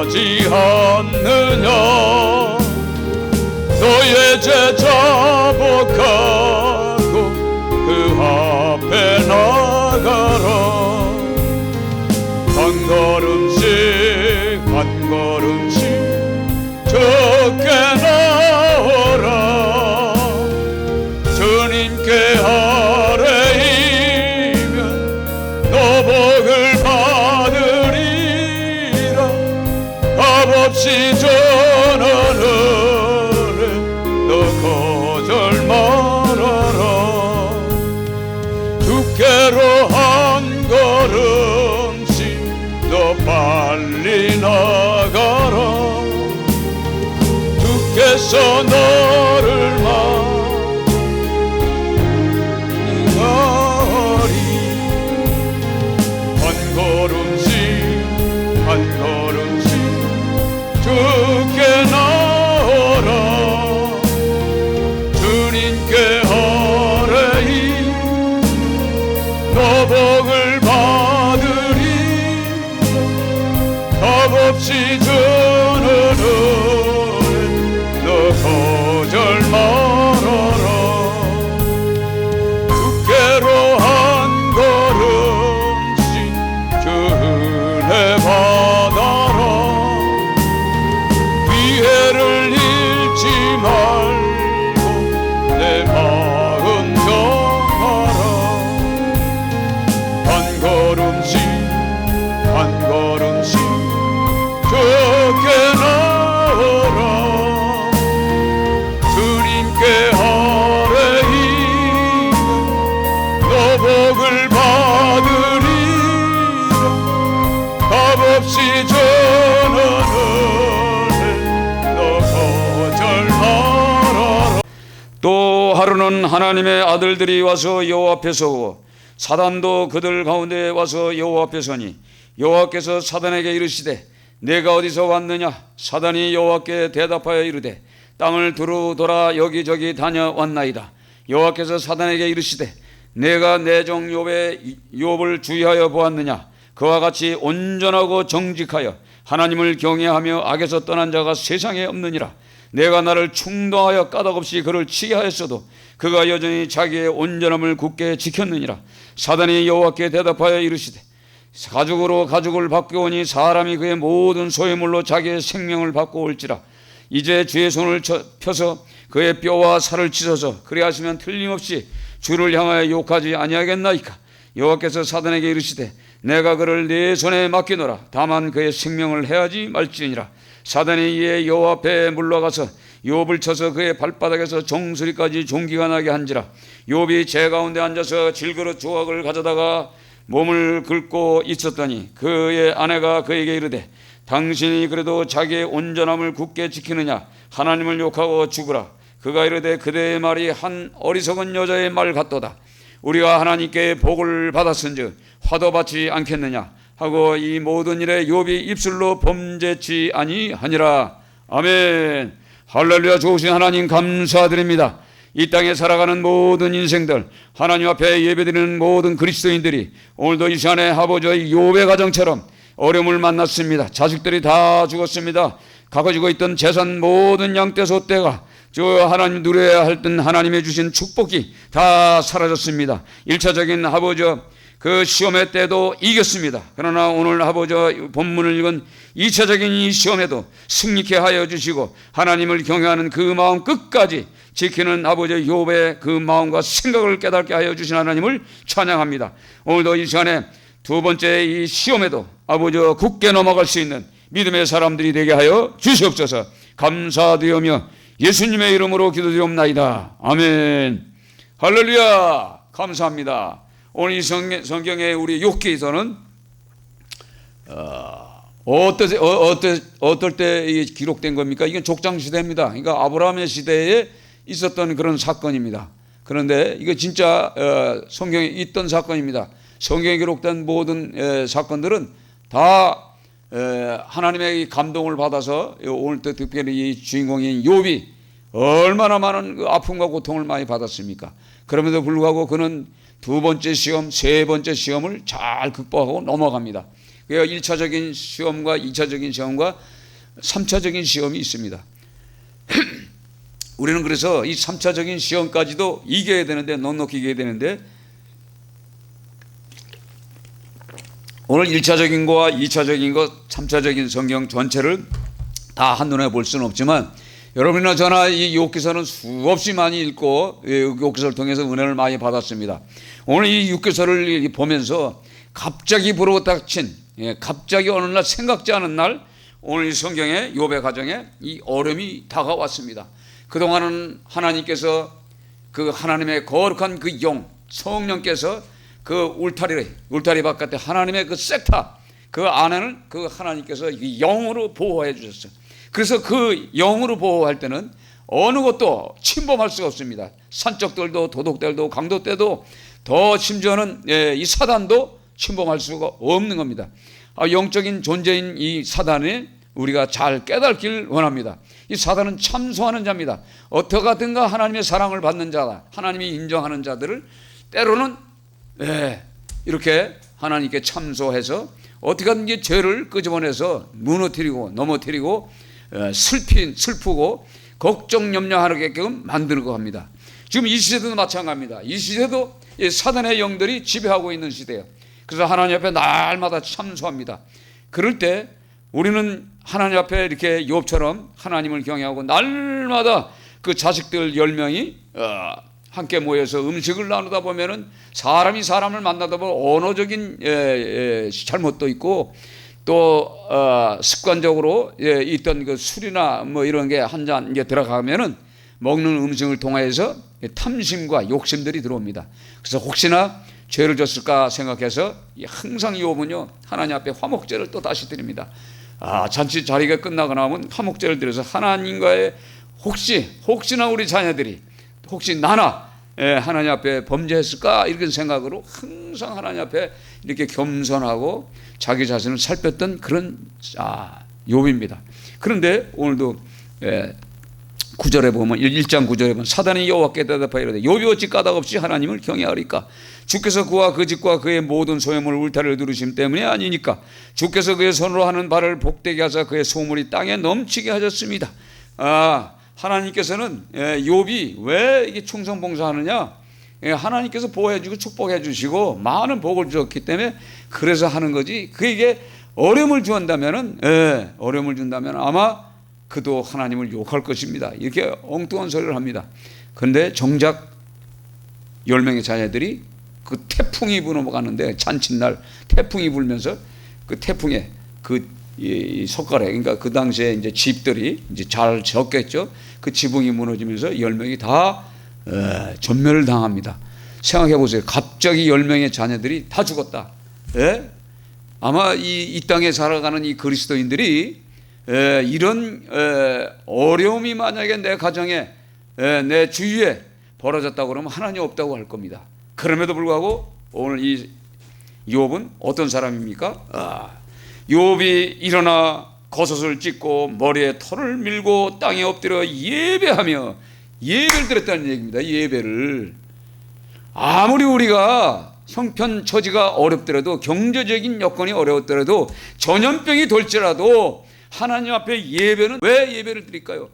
하지 않느냐. 너의 제자 복하고 그 앞에 나가라. 한 걸음씩 한 걸음씩 적게 나오라. 주님께 아뢰이면 너 복을 받으리라. 값없이 전하는 너 거절 말아라. 두께로 한 걸음씩 너 빨리 나가라. 주께서 너를 만나리. 한 걸음씩 한 걸음씩 주께 나오라. 주님께 아뢰이 너 복을 받으리. 값없이 전하는 너 거절 말아라. 두께로 한 걸음씩 주 은혜 받아라. 기회를 잃지 말고 내 마음 정하라. 한 걸음씩 한 걸음씩 적게 나오라. 주님께 아뢰이면 너 복을 받으리라. 값없이 전하는 너 거절 말아라. 또 하루는 하나님의 아들들이 와서 여호와 앞에 서고 사단도 그들 가운데 와서 여호와 앞에 서니 여호와께서 사단에게 이르시되 내가 어디서 왔느냐. 사단이 여호와께 대답하여 이르되 땅을 두루 돌아 여기저기 다녀왔나이다. 여호와께서 사단에게 이르시되 내가 내 종 욥을 주의하여 보았느냐. 그와 같이 온전하고 정직하여 하나님을 경외하며 악에서 떠난 자가 세상에 없느니라. 내가 나를 충동하여 까닭없이 그를 치게 하였어도 그가 여전히 자기의 온전함을 굳게 지켰느니라. 사단이 여호와께 대답하여 이르시되 가죽으로 가죽을 바꾸오니 사람이 그의 모든 소유물로 자기의 생명을 바꾸올지라. 이제 주의 손을 펴서 그의 뼈와 살을 찢어서 그리하시면 틀림없이 주를 향하여 욕하지 아니하겠나이까. 여호와께서 사단에게 이르시되 내가 그를 네 손에 맡기노라. 다만 그의 생명을 해하지 말지니라. 사단이 이에 여호와 앞에 물러가서 욥을 쳐서 그의 발바닥에서 정수리까지 종기가 나게 한지라. 욥이 제 가운데 앉아서 질그릇 조각을 가져다가 몸을 긁고 있었더니 그의 아내가 그에게 이르되 당신이 그래도 자기의 온전함을 굳게 지키느냐. 하나님을 욕하고 죽으라. 그가 이르되 그대의 말이 한 어리석은 여자의 말 같도다. 우리가 하나님께 복을 받았은즉 화도 받지 않겠느냐 하고 이 모든 일에 욥이 입술로 범죄치 아니하니라. 아멘. 할렐루야. 좋으신 하나님 감사드립니다. 이 땅에 살아가는 모든 인생들, 하나님 앞에 예배드리는 모든 그리스도인들이 오늘도 이 시간에 아버지 욥의 가정처럼 어려움을 만났습니다. 자식들이 다 죽었습니다. 가지고 있던 재산 모든 양떼 소떼가 저 하나님 누려야 할 땐 하나님의 주신 축복이 다 사라졌습니다. 1차적인 아버지 그 시험의 때도 이겼습니다. 그러나 오늘 아버지 본문을 읽은 2차적인 이 시험에도 승리케 하여 주시고 하나님을 경외하는 그 마음 끝까지 지키는 아버지 욥의 그 마음과 생각을 깨닫게 하여 주신 하나님을 찬양합니다. 오늘도 이 시간에 두 번째 이 시험에도 아버지 굳게 넘어갈 수 있는 믿음의 사람들이 되게 하여 주시옵소서. 감사드리며 예수님의 이름으로 기도드리옵나이다. 아멘. 할렐루야. 감사합니다. 오늘 이 성경에 우리 욥기에서는 어떨 때 기록된 겁니까? 이건 족장 시대입니다. 그러니까 아브라함의 시대에 있었던 그런 사건입니다. 그런데 이거 진짜 성경에 있던 사건입니다. 성경에 기록된 모든 사건들은 다 하나님의 감동을 받아서 오늘 또 특별히 이 주인공인 욥이 얼마나 많은 그 아픔과 고통을 많이 받았습니까? 그럼에도 불구하고 그는 두 번째 시험, 세 번째 시험을 잘 극복하고 넘어갑니다. 그 1차적인 시험과 2차적인 시험과 3차적인 시험이 있습니다. 우리는 그래서 이 3차적인 시험까지도 이겨야 되는데, 넉넉히 이겨야 되는데, 오늘 1차적인 거와 2차적인 것, 3차적인 성경 전체를 다 한눈에 볼 수는 없지만, 여러분이나 저나 이 욥기서는 수없이 많이 읽고 욥기서를 통해서 은혜를 많이 받았습니다. 오늘 이 욥기서를 보면서 갑자기 불어닥친, 갑자기 어느 날 생각지 않은 날 오늘 이 성경에 욥의 가정에 이 어려움이 다가왔습니다. 그동안은 하나님께서 그 하나님의 거룩한 그 영, 성령께서 그 울타리 바깥에 하나님의 그 섹터, 그 안에는 그 하나님께서 영으로 보호해 주셨어요. 그래서 그 영으로 보호할 때는 어느 것도 침범할 수가 없습니다. 산적들도 도둑들도 강도떼도 더 심지어는 이 사단도 침범할 수가 없는 겁니다. 영적인 존재인 이 사단을 우리가 잘 깨닫길 원합니다. 이 사단은 참소하는 자입니다. 어떻게 하든가 하나님의 사랑을 받는 자다, 하나님이 인정하는 자들을 때로는 이렇게 하나님께 참소해서 어떻게 하든지 죄를 끄집어내서 무너뜨리고 넘어뜨리고 슬프고 걱정 염려하게끔 만들고 합니다. 지금 이 시대도 마찬가지입니다. 이 시대도 사단의 영들이 지배하고 있는 시대예요. 그래서 하나님 앞에 날마다 참소합니다. 그럴 때 우리는 하나님 앞에 이렇게 욥처럼 하나님을 경외하고 날마다 그 자식들 10명이 함께 모여서 음식을 나누다 보면은 사람이 사람을 만나다 보면 언어적인 잘못도 있고 또 습관적으로 있던 그 술이나 뭐 이런 게 한 잔 이제 들어가면은 먹는 음식을 통해서 탐심과 욕심들이 들어옵니다. 그래서 혹시나 죄를 졌을까 생각해서 항상 욥은요 하나님 앞에 화목제를 또 다시 드립니다. 잔치 자리가 끝나고 나면 화목제를 드려서 하나님과의 혹시나 우리 자녀들이 혹시 나나 하나님 앞에 범죄했을까 이런 생각으로 항상 하나님 앞에 이렇게 겸손하고 자기 자신을 살폈던 그런 욥입니다. 그런데 오늘도 9절에 보면 1장 9절에 보면 사단이 여호와께 대답하여 이르되 욥이 어찌 까닭없이 하나님을 경외하리까? 주께서 그와 그 집과 그의 모든 소유물을 울타리를 두르심 때문이 아니니까. 주께서 그의 손으로 하는 바를 복되게 하사 그의 소물이 땅에 넘치게 하셨습니다. 하나님께서는 욥이 왜 이게 충성봉사하느냐? 하나님께서 보호해주고 축복해주시고 많은 복을 주었기 때문에 그래서 하는 거지. 그에게 어려움을 준다면은 아마 그도 하나님을 욕할 것입니다. 이렇게 엉뚱한 소리를 합니다. 그런데 정작 10명의 자녀들이 그 태풍이 불어가는데 잔칫날 태풍이 불면서 그 태풍에 이 석가래, 그러니까 그 당시에 이제 집들이 이제 잘 졌겠죠. 그 지붕이 무너지면서 10명이 다 전멸을 당합니다. 생각해 보세요. 갑자기 10명의 자녀들이 다 죽었다. 아마 이 땅에 살아가는 이 그리스도인들이 이런 어려움이 만약에 내 가정에 내 주위에 벌어졌다고 그러면 하나님 없다고 할 겁니다. 그럼에도 불구하고 오늘 이 욥은 어떤 사람입니까? 욥이 일어나 겉옷을 찢고 머리에 털을 밀고 땅에 엎드려 예배하며 예배를 드렸다는 얘기입니다. 예배를. 아무리 우리가 형편 처지가 어렵더라도 경제적인 여건이 어려웠더라도 전염병이 돌지라도 하나님 앞에 예배는 왜 예배를 드릴까요?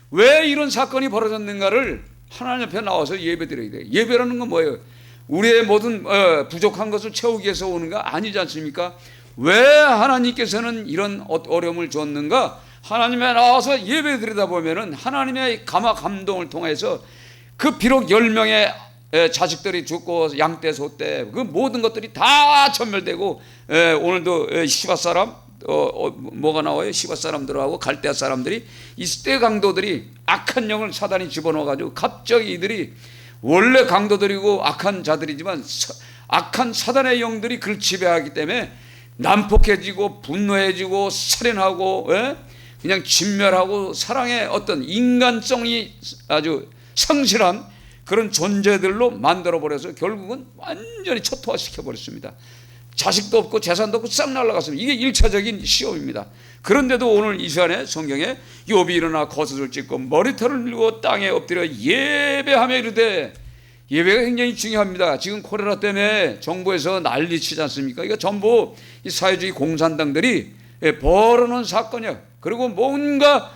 왜 이런 사건이 벌어졌는가를 하나님 앞에 나와서 예배 드려야 돼요. 예배라는 건 뭐예요? 우리의 모든 부족한 것을 채우기 위해서 오는 거 아니지 않습니까? 왜 하나님께서는 이런 어려움을 줬는가? 하나님에 나와서 예배 드리다 보면은 하나님의 감동을 통해서 그 비록 10명의 자식들이 죽고 양떼 소떼 그 모든 것들이 다 전멸되고 오늘도 시바 사람 뭐가 나와요? 시바 사람들하고 갈대아 사람들이 이스대 강도들이 악한 영을 사단이 집어넣어가지고 갑자기 이들이 원래 강도들이고 악한 자들이지만 악한 사단의 영들이 그를 지배하기 때문에 난폭해지고 분노해지고 살인하고 그냥 진멸하고 사랑의 어떤 인간성이 아주 상실한 그런 존재들로 만들어버려서 결국은 완전히 초토화시켜버렸습니다. 자식도 없고 재산도 없고 싹 날아갔습니다. 이게 1차적인 시험입니다. 그런데도 오늘 이 시간에 성경에 욥이 일어나 겉옷을 찢고 머리털을 밀고 땅에 엎드려 예배하며 이르되 예배가 굉장히 중요합니다. 지금 코로나 때문에 정부에서 난리치지 않습니까? 이거 전부 이 사회주의 공산당들이 벌어놓은 사건이야. 그리고 뭔가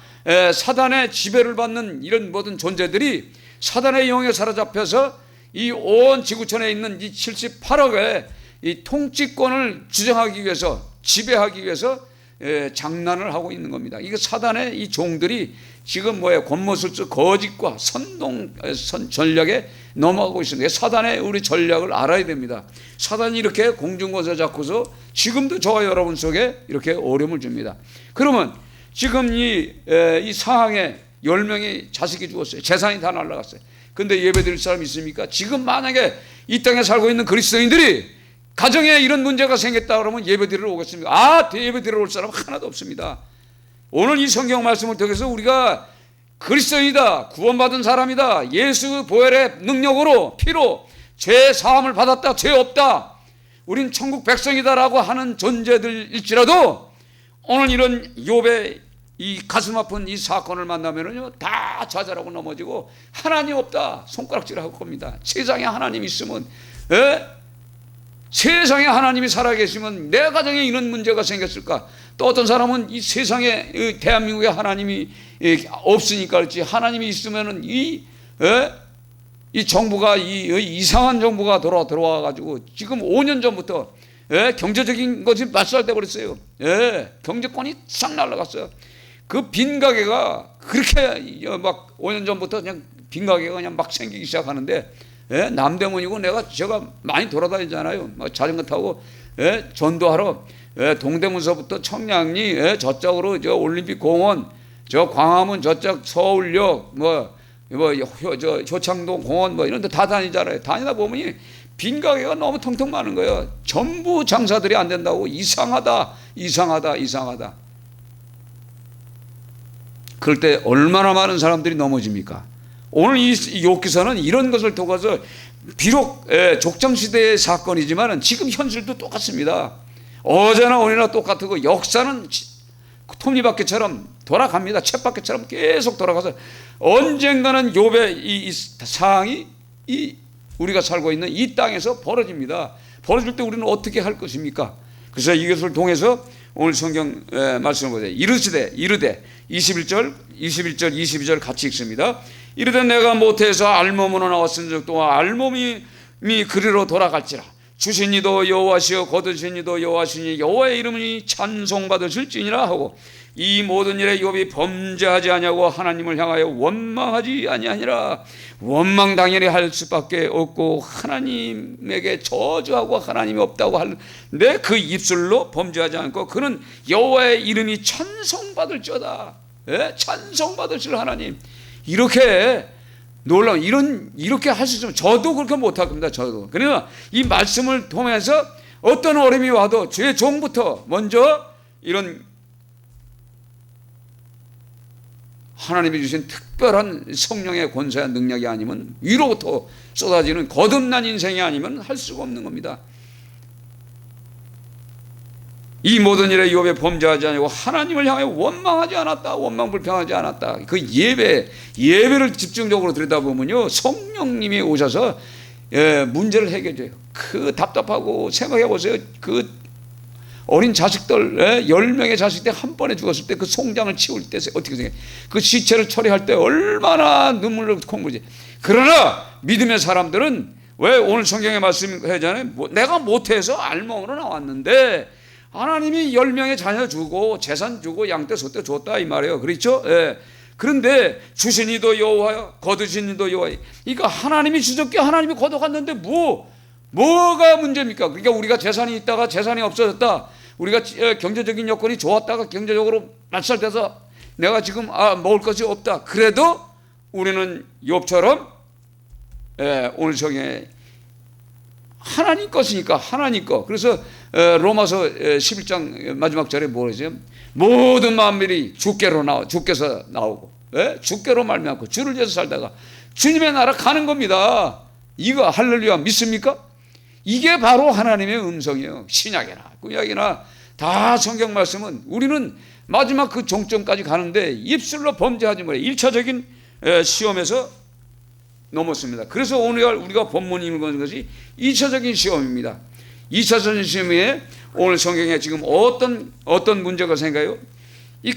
사단의 지배를 받는 이런 모든 존재들이 사단의 영에 사로잡혀서 이 온 지구촌에 있는 이 78억의 이 통치권을 주장하기 위해서, 지배하기 위해서 장난을 하고 있는 겁니다. 이거 사단의 이 종들이 지금 권모술수 거짓과 전략에 넘어가고 있습니다. 사단의 우리 전략을 알아야 됩니다. 사단이 이렇게 공중권세 잡고서 지금도 저와 여러분 속에 이렇게 어려움을 줍니다. 그러면 지금 이 상황에 10명의 자식이 죽었어요. 재산이 다 날아갔어요. 근데 예배 드릴 사람 있습니까? 지금 만약에 이 땅에 살고 있는 그리스도인들이 가정에 이런 문제가 생겼다 그러면 예배 드리러 오겠습니까? 예배 드리러 올 사람 하나도 없습니다. 오늘 이 성경 말씀을 통해서 우리가 그리스도인이다, 구원받은 사람이다, 예수 보혈의 능력으로, 피로 죄 사함을 받았다, 죄 없다, 우린 천국 백성이다라고 하는 존재들일지라도 오늘 이런 욥의 이 가슴 아픈 이 사건을 만나면은요 다 좌절하고 넘어지고 하나님 없다 손가락질 할 겁니다. 세상에 하나님 있으면, 세상에 하나님이 살아계시면 내 가정에 이런 문제가 생겼을까? 또 어떤 사람은 이 세상에 대한민국에 하나님이 없으니까 그렇지, 하나님이 있으면은 이 정부가 이상한 정부가 들어와 가지고 지금 5년 전부터 경제적인 것이 말살돼 버렸어요. 경제권이 싹 날아갔어요. 그 빈가게가 그렇게 막 5년 전부터 그냥 빈가게가 그냥 막 생기기 시작하는데, 남대문이고 제가 많이 돌아다니잖아요. 자전거 타고 전도하러 동대문서부터 청량리 저쪽으로 저 올림픽 공원, 저 광화문 저쪽 서울역 효창동 공원 이런 데 다 다니잖아요. 다니다 보면 빈가게가 너무 텅텅 많은 거예요. 전부 장사들이 안 된다고 이상하다. 그럴 때 얼마나 많은 사람들이 넘어집니까? 오늘 이 욥기서는 이런 것을 통해서 비록 족장시대의 사건이지만 지금 현실도 똑같습니다. 어제나 오늘이나 똑같고 역사는 톱니바퀴처럼 돌아갑니다. 쳇바퀴처럼 계속 돌아가서 언젠가는 욥의 이 상황이 우리가 살고 있는 이 땅에서 벌어집니다. 벌어질 때 우리는 어떻게 할 것입니까? 그래서 이것을 통해서 오늘 성경 말씀을 보세요. 이르되 21절 22절 같이 읽습니다. 이르되 내가 모태에서 알몸으로 나왔은 적 또한 알몸이 그리로 돌아갈지라. 주신 이도 여호와시여 거두신 이도 여호와시니 여호와의 이름이 찬송받으실지니라 하고, 이 모든 일에 욥이 범죄하지 아니하고 하나님을 향하여 원망하지 아니하니라. 원망 당연히 할 수밖에 없고 하나님에게 저주하고 하나님이 없다고 하는데 그 입술로 범죄하지 않고 그는 여호와의 이름이 찬송받을지어다. 찬송받으실 하나님. 이렇게 놀라운 이렇게 할 수 있으면 저도 그렇게 못할 겁니다. 저도. 그러나 이 말씀을 통해서 어떤 어려움이 와도 주의 종부터 먼저 이런 하나님이 주신 특별한 성령의 권세와 능력이 아니면, 위로부터 쏟아지는 거듭난 인생이 아니면 할 수가 없는 겁니다. 이 모든 일에 욥이 범죄하지 않고 하나님을 향해 원망하지 않았다, 원망 불평하지 않았다. 그 예배를 집중적으로 들여다보면요 성령님이 오셔서 문제를 해결해줘요. 그 답답하고 생각해 보세요. 그 어린 자식들 10명의 자식들 한 번에 죽었을 때 그 송장을 치울 때 어떻게 생각해? 그 시체를 처리할 때 얼마나 눈물을 콧물이지. 그러나 믿음의 사람들은 왜 오늘 성경에 말씀하잖아요. 내가 모태에서 알몸으로 나왔는데 하나님이 10명의 자녀 주고 재산 주고 양떼 소떼 줬다 이 말이에요. 그렇죠? 그런데 주신 이도 여호와여 거두신 이도 여호와여. 그러니까 하나님이 주셨기에 하나님이 거둬갔는데 뭐가 문제입니까? 그러니까 우리가 재산이 있다가 재산이 없어졌다, 우리가 경제적인 여건이 좋았다가 경제적으로 말살돼서 내가 지금 먹을 것이 없다. 그래도 우리는 욥처럼 오늘 성경에 하나님 것이니까 하나님 것. 그래서 로마서 11장 마지막 절에 뭐라죠? 모든 만물이 주께서 나오고 주께로 말미암고 주를 위해서 살다가 주님의 나라 가는 겁니다. 이거 할렐루야 믿습니까? 이게 바로 하나님의 음성이에요. 신약이나 구약이나 다 성경 말씀은 우리는 마지막 그 종점까지 가는데 입술로 범죄하지 말아요. 1차적인 시험에서 넘었습니다. 그래서 오늘 우리가 본문 읽은 것이 2차적인 시험입니다. 2차적인 시험에 오늘 성경에 지금 어떤 문제가 생겨요? 이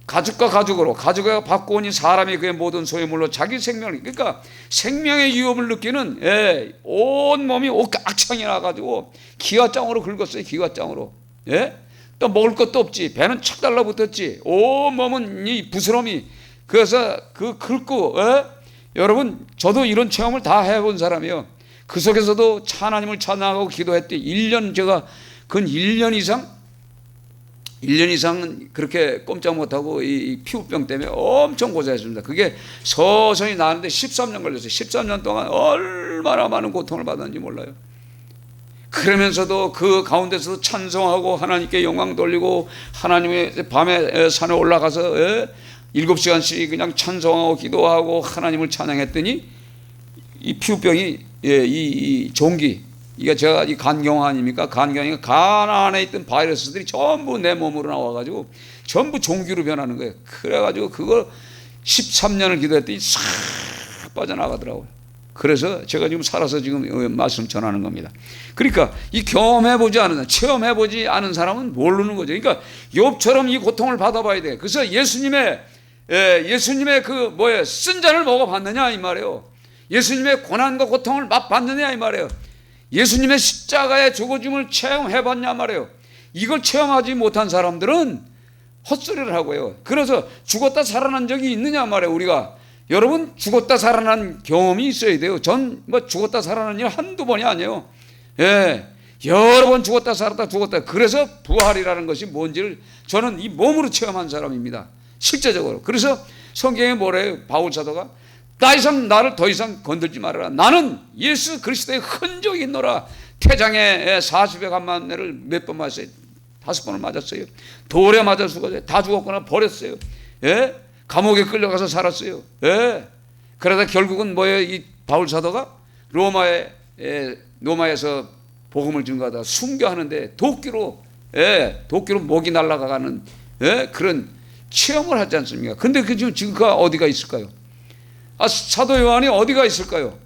가족과 가족으로 가족과 바꾸니 사람이 그의 모든 소유물로 자기 생명을, 그러니까 생명의 위협을 느끼는 온 몸이 옥악창이 나가지고 기와장으로 긁었어요. 기와장으로. 또 먹을 것도 없지. 배는 착 달라붙었지. 온 몸은 이 부스럼이. 그래서 그 긁고 여러분 저도 이런 체험을 다 해본 사람이에요. 그 속에서도 하나님을 찬양하고 기도했대. 1년 제가 근 1년 이상은 그렇게 꼼짝 못하고 이 피부병 때문에 엄청 고생했습니다. 그게 서서히 나는데 13년 걸렸어요. 13년 동안 얼마나 많은 고통을 받았는지 몰라요. 그러면서도 그 가운데서도 찬송하고 하나님께 영광 돌리고 하나님의 밤에 산에 올라가서 7시간씩 그냥 찬송하고 기도하고 하나님을 찬양했더니 이 피부병이 이 종기, 이게 제가 이 간경 아닙니까? 간경이가 간 안에 있던 바이러스들이 전부 내 몸으로 나와가지고 전부 종기로 변하는 거예요. 그래가지고 그걸 13년을 기도했더니 싹 빠져나가더라고요. 그래서 제가 지금 살아서 지금 말씀 전하는 겁니다. 그러니까 이 경험해보지 않은, 체험해보지 않은 사람은 모르는 거죠. 그러니까 욥처럼 이 고통을 받아봐야 돼. 그래서 예수님의 그 쓴 잔을 먹어봤느냐 이 말이에요. 예수님의 고난과 고통을 맛봤느냐 이 말이에요. 예수님의 십자가의 죽어짐을 체험해봤냐 말이에요. 이걸 체험하지 못한 사람들은 헛소리를 하고요. 그래서 죽었다 살아난 적이 있느냐 말이에요. 우리가 여러분 죽었다 살아난 경험이 있어야 돼요. 전 죽었다 살아난 일 한두 번이 아니에요. 여러 번 죽었다 살았다 죽었다. 그래서 부활이라는 것이 뭔지를 저는 이 몸으로 체험한 사람입니다. 실제적으로. 그래서 성경에 뭐래요? 바울 사도가 나를 더 이상 건들지 말아라. 나는 예수 그리스도의 흔적이 있노라. 태장에 40여 간만을 몇 번 맞았어요. 5번을 맞았어요. 돌에 맞아 죽었어요. 다 죽었거나 버렸어요. 감옥에 끌려가서 살았어요. 그러다 결국은 이 바울 사도가 로마에서 복음을 증거하다 순교하는데 도끼로 목이 날아가는 그런 체험을 하지 않습니까? 근데 지금 그가 어디가 있을까요? 사도 요한이 어디가 있을까요?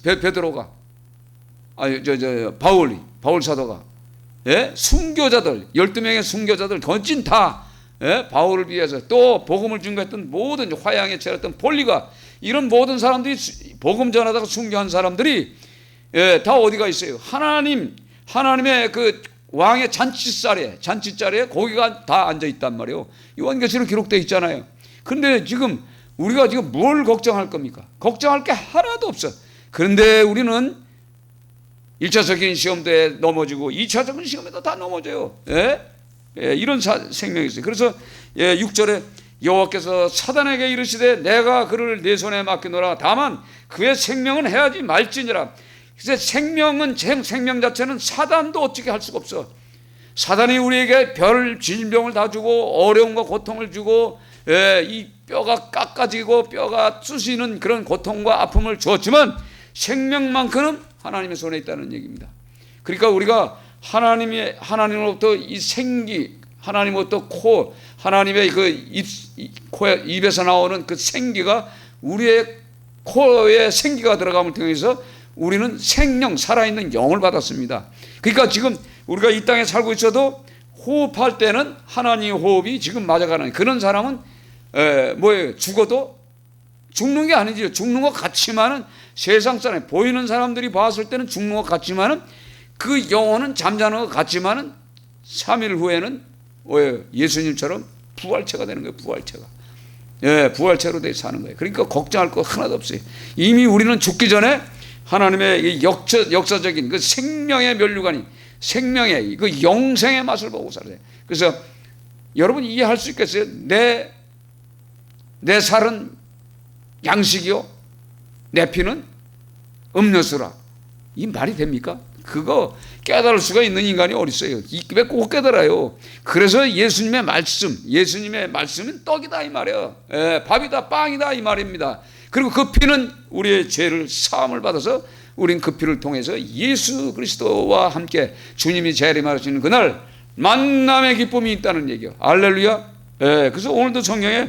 베드로가, 바울 사도가, 순교자들, 12명의 순교자들, 거진 다, 바울을 위해서 또 복음을 증거했던 모든 화양에 채웠던 폴리가, 이런 모든 사람들이 복음 전하다가 순교한 사람들이, 다 어디가 있어요? 하나님의 그 왕의 잔치자리에 고기가 다 앉아 있단 말이에요. 요한계시록 기록되어 있잖아요. 근데 지금 우리가 지금 뭘 걱정할 겁니까? 걱정할 게 하나도 없어. 그런데 우리는 1차적인 시험도에 넘어지고 2차적인 시험에도 다 넘어져요. 이런 생명이 있어요. 그래서 6절에 여호와께서 사단에게 이르시되 내가 그를 내 손에 맡기노라. 다만 그의 생명은 해하지 말지니라. 그래서 생명 자체는 사단도 어떻게 할 수가 없어. 사단이 우리에게 별 질병을 다 주고 어려움과 고통을 주고 이 뼈가 깎아지고 뼈가 쑤시는 그런 고통과 아픔을 주었지만 생명만큼은 하나님의 손에 있다는 얘기입니다. 그러니까 우리가 하나님으로부터 이 생기, 하나님으로부터 하나님의 그 입에서 나오는 그 생기가 우리의 코에 생기가 들어감을 통해서 우리는 생명, 살아있는 영을 받았습니다. 그러니까 지금 우리가 이 땅에 살고 있어도 호흡할 때는 하나님의 호흡이 지금 맞아가는 그런 사람은 죽어도 죽는 게 아니죠. 죽는 것 같지만은 세상 사람 보이는 사람들이 봤을 때는 죽는 것 같지만은 그 영혼은 잠자는 것 같지만은 3일 후에는 예수님처럼 부활체가 되는 거예요. 부활체로 돼 사는 거예요. 그러니까 걱정할 거 하나도 없어요. 이미 우리는 죽기 전에 하나님의 역사적인 그 생명의 면류관이 생명의 그 영생의 맛을 보고 살아요. 그래서 여러분 이해할 수 있겠어요? 내 살은 양식이요, 내 피는 음료수라. 이 말이 됩니까? 그거 깨달을 수가 있는 인간이 어디 있어요? 왜 꼭 깨달아요? 그래서 예수님의 말씀은 떡이다 이 말이에요. 밥이다, 빵이다 이 말입니다. 그리고 그 피는 우리의 죄를 사함을 받아서 우린 그 피를 통해서 예수 그리스도와 함께 주님이 재림하시는 그날 만남의 기쁨이 있다는 얘기예요. 할렐루야. 그래서 오늘도 성경에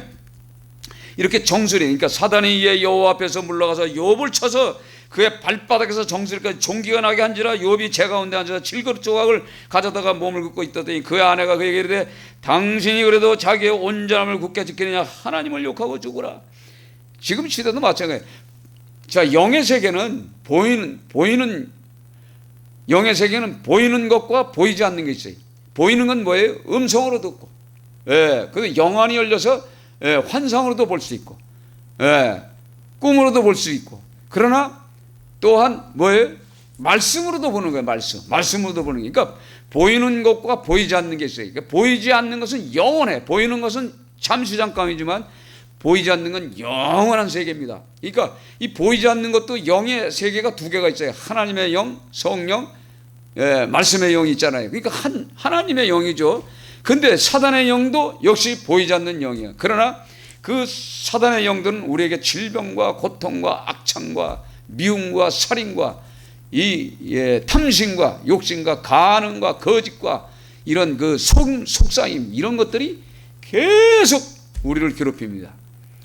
이렇게 정수리, 그러니까 사단이 이에 여호와 앞에서 물러가서 욥을 쳐서 그의 발바닥에서 정수리까지 종기가 나게 한지라 욥이 제 가운데 앉아서 질그릇 조각을 가져다가 몸을 굽고 있더니 그의 아내가 그에게 이르되 당신이 그래도 자기의 온전함을 굳게 지키느냐 하나님을 욕하고 죽으라. 지금 시대도 마찬가지예요. 자, 영의 세계는 보이는 영의 세계는 보이는 것과 보이지 않는 게 있어요. 보이는 건 뭐예요? 음성으로 듣고, 그 영안이 열려서 환상으로도 볼 수 있고, 꿈으로도 볼 수 있고. 그러나 또한 뭐예요? 말씀으로도 보는 거예요. 말씀으로도 보는 게. 그러니까 보이는 것과 보이지 않는 게 있어요. 그러니까 보이지 않는 것은 영원해. 보이는 것은 잠시 잠깐이지만 보이지 않는 건 영원한 세계입니다. 그러니까 이 보이지 않는 것도 영의 세계가 두 개가 있어요. 하나님의 영, 성령, 말씀의 영이 있잖아요. 그러니까 하나님의 영이죠. 근데 사단의 영도 역시 보이지 않는 영이에요. 그러나 그 사단의 영들은 우리에게 질병과 고통과 악창과 미움과 살인과 탐심과 욕심과 간음과 거짓과 이런 그 속삭임, 이런 것들이 계속 우리를 괴롭힙니다.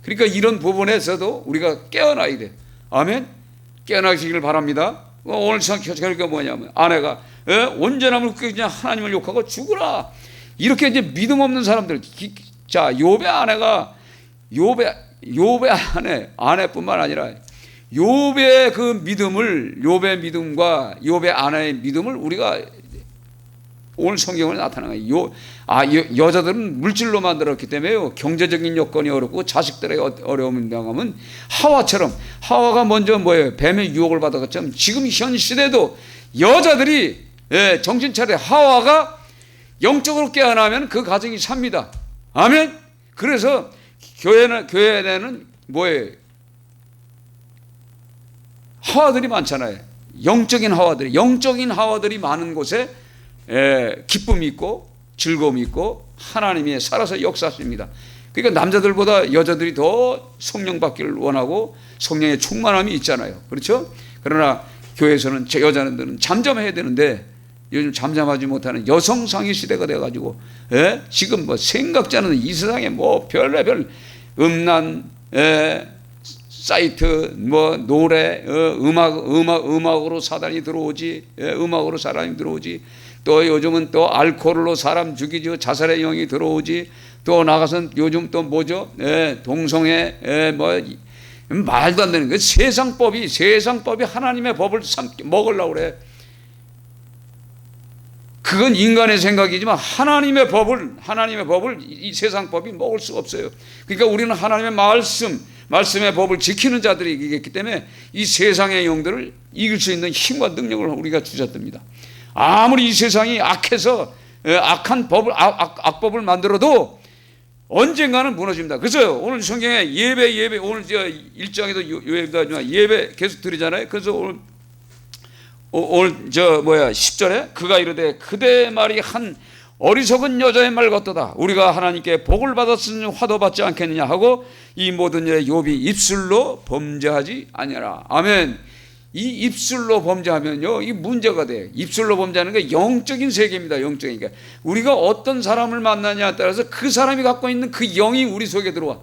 그러니까 이런 부분에서도 우리가 깨어나야 돼요. 아멘. 깨어나시기를 바랍니다. 오늘 결과 뭐냐면 아내가 온전함을 그냥 하나님을 욕하고 죽으라. 이렇게 이제 믿음 없는 사람들. 자, 욥의 아내가 욥의 아내뿐만 아니라 욥의 그 믿음을, 욥의 믿음과 욥의 아내의 믿음을 우리가 오늘 성경에 나타나는 거예요. 여자들은 물질로 만들었기 때문에 경제적인 여건이 어렵고 자식들의 어려움을 당하면 하와처럼, 하와가 먼저 뭐예요? 뱀의 유혹을 받았겠지만 지금 현 시대도 여자들이 정신 차려 하와가 영적으로 깨어나면 그 가정이 삽니다. 아멘. 그래서 교회에는 뭐예요? 하와들이 많잖아요. 영적인 하와들이 많은 곳에 기쁨이 있고 즐거움이 있고 하나님이 살아서 역사하십니다. 그러니까 남자들보다 여자들이 더 성령 받기를 원하고 성령의 충만함이 있잖아요. 그렇죠? 그러나 교회에서는 여자들은 잠잠해야 되는데 요즘 잠잠하지 못하는 여성상의 시대가 돼가지고 지금 뭐 생각지 않은 이 세상에 뭐 별의별 음란 사이트, 뭐 노래, 음악으로 사단이 들어오지, 음악으로 사람이 들어오지. 또 요즘은 또 알코올로 사람 죽이죠. 자살의 영이 들어오지. 또 나가선 요즘 또 뭐죠? 동성애, 뭐 말도 안 되는 그 세상법이 하나님의 법을 먹으려고 그래. 그건 인간의 생각이지만 하나님의 법을 이 세상법이 먹을 수가 없어요. 그러니까 우리는 하나님의 말씀의 법을 지키는 자들이기 때문에 이 세상의 영들을 이길 수 있는 힘과 능력을 우리가 주셨답니다. 아무리 이 세상이 악해서 악한 법을 악법을 만들어도 언젠가는 무너집니다. 그래서 오늘 성경에 예배 오늘 저 1장에도 예배 계속 드리잖아요. 그래서 오늘 10절에 그가 이르되 그대 말이 한 어리석은 여자의 말 같도다. 우리가 하나님께 복을 받았으니 화도 받지 않겠느냐 하고 이 모든 일에 욥이 입술로 범죄하지 아니하라. 아멘. 이 입술로 범죄하면요, 이 문제가 돼요. 입술로 범죄하는 게 영적인 세계입니다. 영적인 게 우리가 어떤 사람을 만나냐에 따라서 그 사람이 갖고 있는 그 영이 우리 속에 들어와.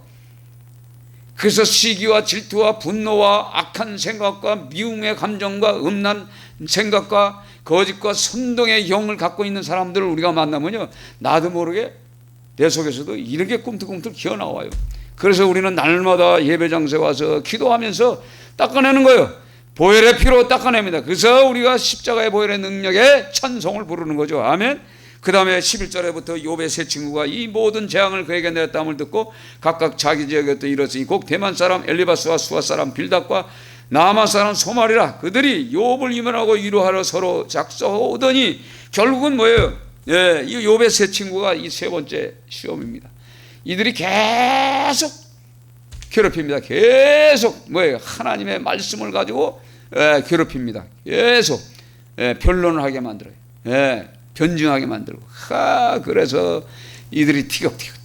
그래서 시기와 질투와 분노와 악한 생각과 미움의 감정과 음란 생각과 거짓과 선동의 영을 갖고 있는 사람들을 우리가 만나면요, 나도 모르게 내 속에서도 이렇게 꿈틀꿈틀 기어나와요. 그래서 우리는 날마다 예배장소에 와서 기도하면서 닦아내는 거예요. 보혈의 피로 닦아냅니다. 그래서 우리가 십자가의 보혈의 능력에 찬송을 부르는 거죠. 아멘. 그 다음에 11절에부터 욥의 세 친구가 이 모든 재앙을 그에게 내렸다함을 듣고 각각 자기 지역에 또 이르렀으니 곧 대만 사람 엘리바스와 수아 사람 빌닷과 나아만 사람 소말이라. 그들이 욥을 유면하고 위로하러 서로 작성하더니 결국은 뭐예요? 이 욥의 세 친구가 이 세 번째 시험입니다. 이들이 계속 괴롭힙니다. 계속 뭐예요? 하나님의 말씀을 가지고 괴롭힙니다. 계속 변론을 하게 만들어요. 변증하게 만들고. 그래서 이들이 티격태격.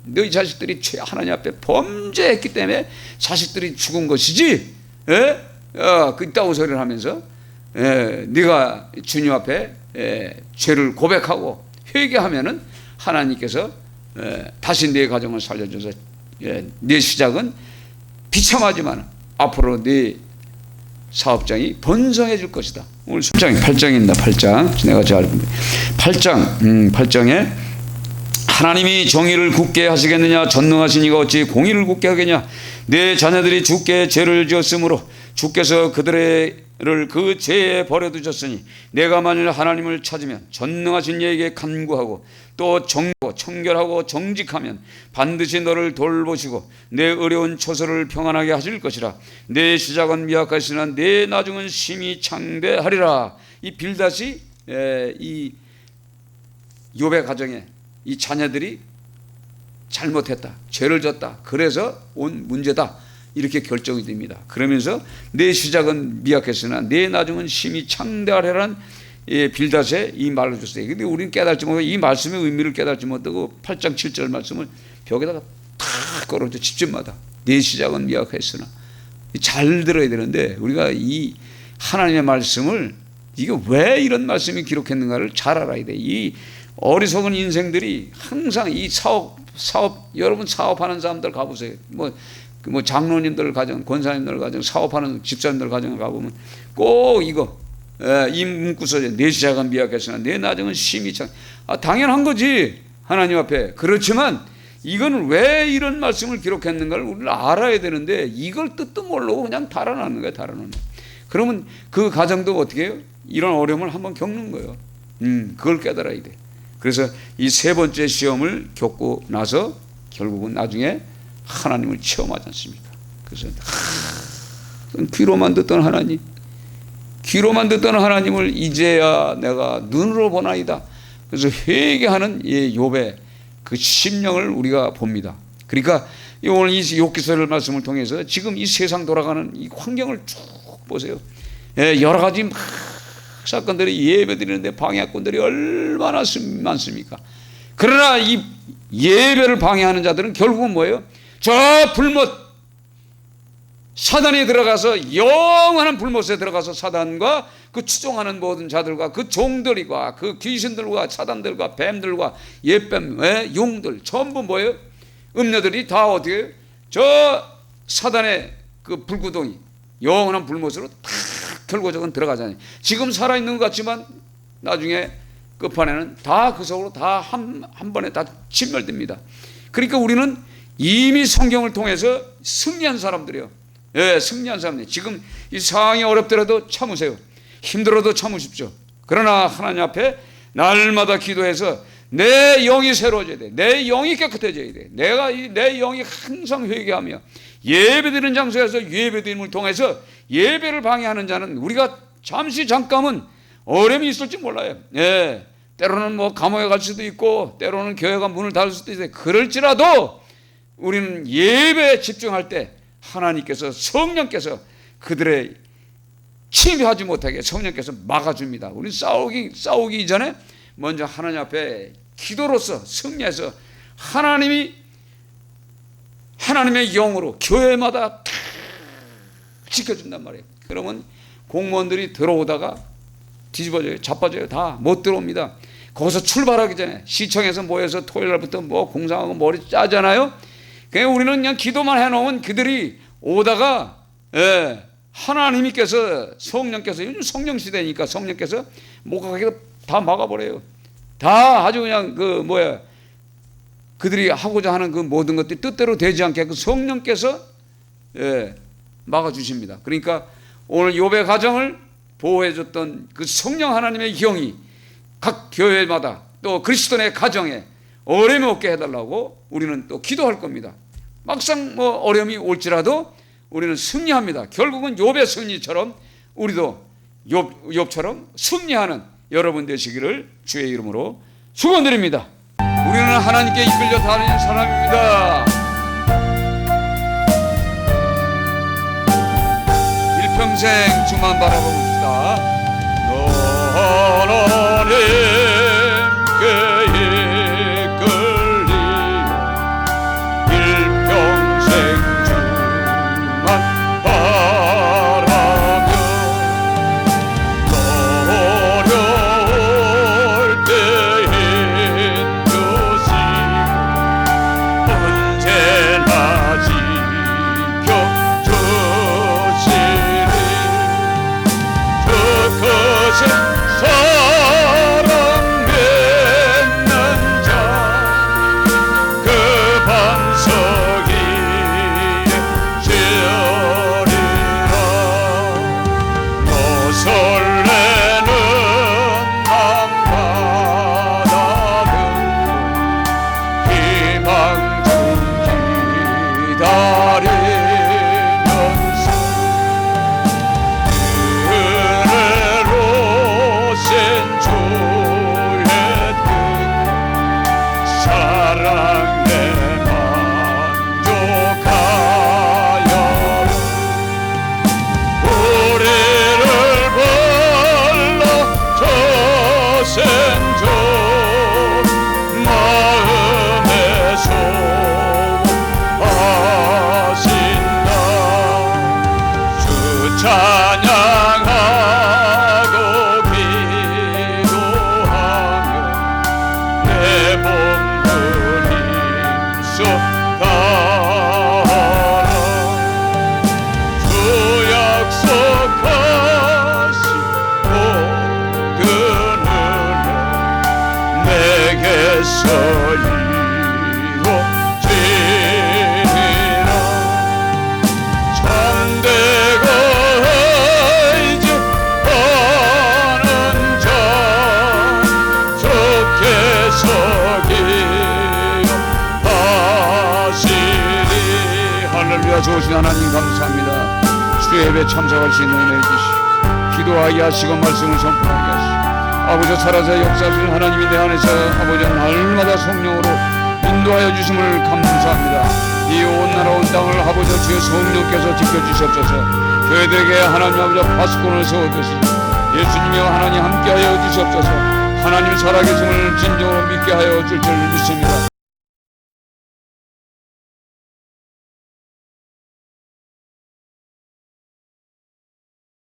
너희 자식들이 하나님 앞에 범죄했기 때문에 자식들이 죽은 것이지. 그따구 소리를 하면서 네가 주님 앞에 죄를 고백하고 회개하면은 하나님께서 다시 네 가정을 살려줘서 네 시작은 비참하지만 앞으로 네 사업장이 번성해질 것이다. 오늘 8장입니다. 8장 내가 잘 8장에 하나님이 정의를 굳게 하시겠느냐? 전능하신 이가 어찌 공의를 굳게 하겠냐? 내 자녀들이 주께 죄를 지었으므로 주께서 그들을 그 죄에 버려두셨으니 내가 만일 하나님을 찾으면 전능하신 이에게 간구하고 또 청결하고 정직하면 반드시 너를 돌보시고 내 어려운 처소를 평안하게 하실 것이라. 내 시작은 미약하시나 내 나중은 심히 창대하리라. 이 빌닷이 이 욥의 가정에 이 자녀들이 잘못했다, 죄를 졌다, 그래서 온 문제다, 이렇게 결정이 됩니다. 그러면서 내 시작은 미약했으나 내 나중은 심히 창대하리라는 빌닷의 이 말을 줬어요. 근데 우리는 깨달지 못하고 이 말씀의 의미를 깨달지 못하고 8장 7절 말씀을 벽에다가 탁 걸어줘. 집집마다 내 시작은 미약했으나. 잘 들어야 되는데 우리가 이 하나님의 말씀을 이게 왜 이런 말씀이 기록했는가를 잘 알아야 돼. 이 어리석은 인생들이 항상 이 사업 여러분 사업하는 사람들 가보세요. 뭐 장로님들 가정, 권사님들 가정, 사업하는 집사님들 가정 가보면 꼭 이거 이 문구 써져. 내 시작은 미약했으나 내 나중은 심히 창. 당연한 거지 하나님 앞에. 그렇지만 이건 왜 이런 말씀을 기록했는가를 우리는 알아야 되는데 이걸 뜻도 모르고 그냥 달아나는 거야. 달아나는 거야. 그러면 그 가정도 어떻게 해요? 이런 어려움을 한번 겪는 거예요. 그걸 깨달아야 돼. 그래서 이 세 번째 시험을 겪고 나서 결국은 나중에 하나님을 체험하지 않습니까? 그래서 귀로만 듣던 하나님을 이제야 내가 눈으로 보나이다. 그래서 회개하는 욥의 그 심령을 우리가 봅니다. 그러니까 오늘 이 욥기서를 말씀을 통해서 지금 이 세상 돌아가는 이 환경을 쭉 보세요. 여러 가지 사건들이 예배드리는데 방해꾼들이 얼마나 많습니까? 그러나 이 예배를 방해하는 자들은 결국은 뭐예요? 저 불못, 사단이 들어가서 영원한 불못에 들어가서 사단과 그 추종하는 모든 자들과 그 종들과 그 귀신들과 사단들과 뱀들과 옛뱀, 용들 전부 뭐예요? 음녀들이 다 어떻게 해요? 저 사단의 그 불구덩이 영원한 불못으로 다 결과적으로 들어가잖아요. 지금 살아있는 것 같지만 나중에 끝판에는 다 그 속으로 다 한 번에 다 진멸됩니다. 그러니까 우리는 이미 성경을 통해서 승리한 사람들이요. 승리한 사람들. 지금 이 상황이 어렵더라도 참으세요. 힘들어도 참으십시오. 그러나 하나님 앞에 날마다 기도해서 내 영이 새로워져야 돼. 내 영이 깨끗해져야 돼. 내 영이 항상 회개하며 예배드리는 장소에서 예배드림을 통해서 예배를 방해하는 자는 우리가 잠깐은 어려움이 있을지 몰라요. 때로는 뭐 감옥에 갈 수도 있고 때로는 교회가 문을 닫을 수도 있어요. 그럴지라도 우리는 예배에 집중할 때 하나님께서 성령께서 그들의 침입하지 못하게 성령께서 막아줍니다. 우리는 싸우기 이전에 먼저 하나님 앞에 기도로서 승리해서 하나님의 영으로 교회마다 다 지켜준단 말이에요. 그러면 공무원들이 들어오다가 뒤집어져요. 자빠져요. 다 못 들어옵니다. 거기서 출발하기 전에 시청에서 모여서 토요일날부터 뭐 공상하고 머리 짜잖아요. 그냥 우리는 그냥 기도만 해놓으면 그들이 오다가 하나님께서 성령께서 요즘 성령 시대니까 성령께서 못 가게 다 막아버려요. 다 아주 그냥 그들이 하고자 하는 그 모든 것들이 뜻대로 되지 않게 그 성령께서 막아주십니다. 그러니까 오늘 욥의 가정을 보호해줬던 그 성령 하나님의 영이 각 교회마다 또 그리스도인의 가정에 어려움이 없게 해달라고 우리는 또 기도할 겁니다. 막상 뭐 어려움이 올지라도 우리는 승리합니다. 결국은 욥의 승리처럼 우리도 욥처럼 승리하는 여러분 되시기를 주의 이름으로 축원드립니다. 우리는 하나님께 이끌려 다니는 사람입니다. 일평생 주만 바라봅시다. 하나님께 이끌리며 일평생 주만 바라며 어려울 때인 주시 언제나 설레는 밤바다는 희망 중 기다리면서 은혜로 센 주의 뜻 사랑에 만족하여 우리를 불러 저생조 마음에 소원하신다. 주 찬양하고 기도하며 내 몸을 힘써 다하라. 주 약속하신 모든 은혜 내게서 이루어지리라. 참되고 이제 하는 자 주께서 기억하시리. 할렐루야. 좋으신 하나님 감사합니다. 주의 예배 참석할 수 있는 은혜 주시고 기도하게 하시고 말씀을 선포하게 하시고 아버지 살아서 역사하시는 하나님이 내 안에서 아버지 날마다 성령으로 인도하여 주심을 감사합니다. 이 온 나라 온 땅을 아버지 주의 성령께서 지켜주시옵소서. 교회들에게 하나님 아버지 파수꾼을 세워주시고 예수님과 하나님 함께하여 주시옵소서. 하나님 살아계심을 진정으로 믿게 하여 줄 줄 믿습니다.